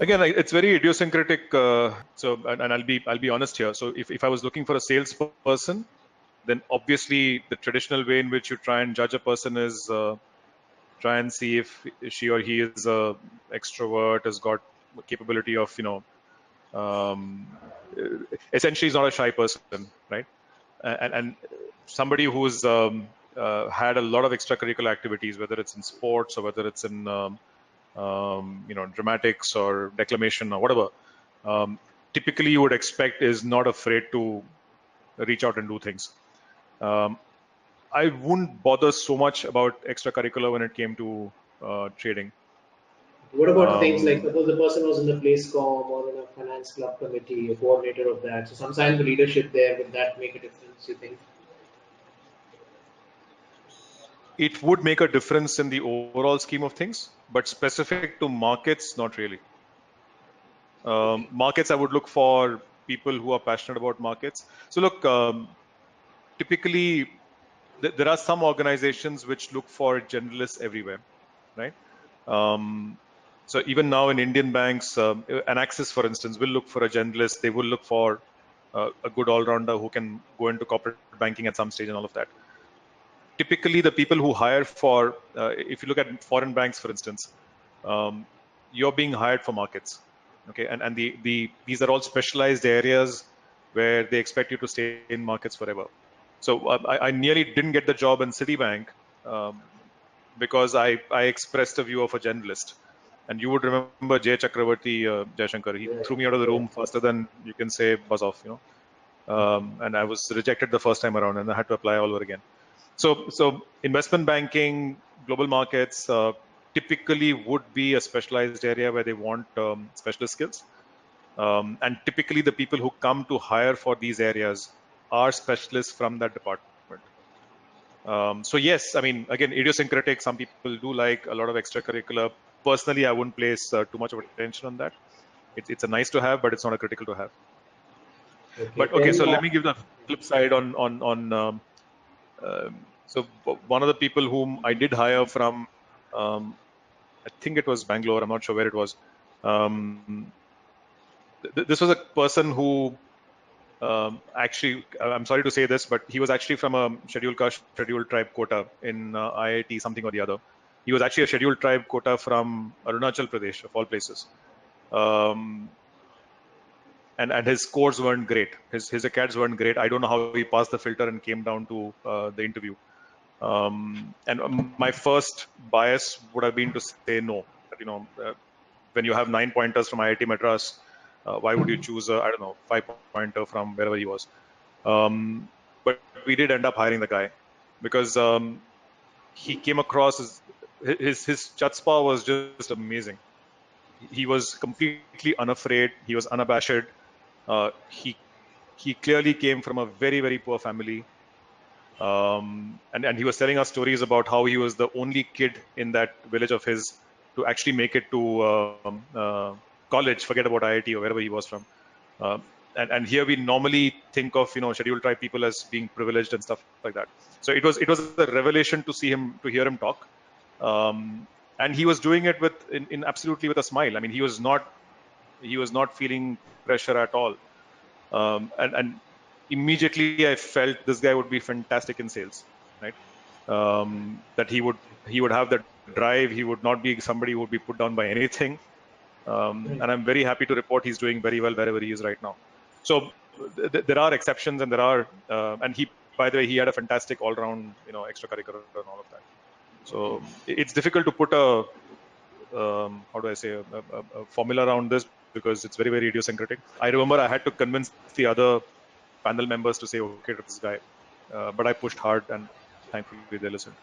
Again, it's very idiosyncratic. And I'll be honest here. So if I was looking for a salesperson, then obviously the traditional way in which you try and judge a person is try and see if she or he is a extrovert, has got capability of, essentially is not a shy person, right? And somebody who's had a lot of extracurricular activities, whether it's in sports or whether it's in dramatics or declamation or whatever, typically you would expect is not afraid to reach out and do things. I wouldn't bother so much about extracurricular when it came to trading. What about things like, suppose the person was in the place com or in a finance club committee, a coordinator of that, so sometimes the leadership there, would that make a difference, you think? It would make a difference in the overall scheme of things, but specific to markets, not really. Markets, I would look for people who are passionate about markets. So look, typically, there are some organizations which look for generalists everywhere, right? So even now in Indian banks, an Axis, for instance, will look for a generalist. They will look for a good all-rounder who can go into corporate banking at some stage and all of that. Typically, the people who hire for, if you look at foreign banks, for instance, you're being hired for markets, okay? And these are all specialized areas where they expect you to stay in markets forever. So I nearly didn't get the job in Citibank because I expressed a view of a generalist. And you would remember Jay Chakravarti, Jaishankar. He threw me out of the room faster than you can say buzz off, and I was rejected the first time around, and I had to apply all over again. So investment banking, global markets, typically would be a specialized area where they want specialist skills. And typically the people who come to hire for these areas are specialists from that department. So yes, I mean, again, idiosyncratic, some people do like a lot of extracurricular. Personally, I wouldn't place too much of attention on that. It's a nice to have, but it's not a critical to have. Okay, but okay, so let me give the flip side on so one of the people whom I did hire from, I think it was Bangalore, I'm not sure where it was. This was a person who actually, I'm sorry to say this, but he was actually from a scheduled caste, scheduled tribe quota in IIT, something or the other. He was actually a scheduled tribe quota from Arunachal Pradesh, of all places. And his scores weren't great. His acads weren't great. I don't know how he passed the filter and came down to the interview. And my first bias would have been to say no. When you have 9 pointers from IIT Madras, why would you choose a, I don't know, 5-pointer from wherever he was? But we did end up hiring the guy because he came across as his chutzpah was just amazing. He was completely unafraid. He was unabashed. He clearly came from a very, very poor family. And he was telling us stories about how he was the only kid in that village of his to actually make it to college, forget about IIT or wherever he was from. And here we normally think of, scheduled tribe people as being privileged and stuff like that. So it was a revelation to hear him talk. And he was doing it in absolutely with a smile. I mean, he was not feeling pressure at all. And immediately I felt this guy would be fantastic in sales, right? That he would have that drive. He would not be somebody who would be put down by anything. And I'm very happy to report he's doing very well wherever he is right now. So there are exceptions, and there are, and he, by the way, he had a fantastic all-round, extracurricular and all of that. So it's difficult to put a, how do I say, a formula around this because it's very, very idiosyncratic. I remember I had to convince the other panel members to say okay to this guy, but I pushed hard and thankfully they listened.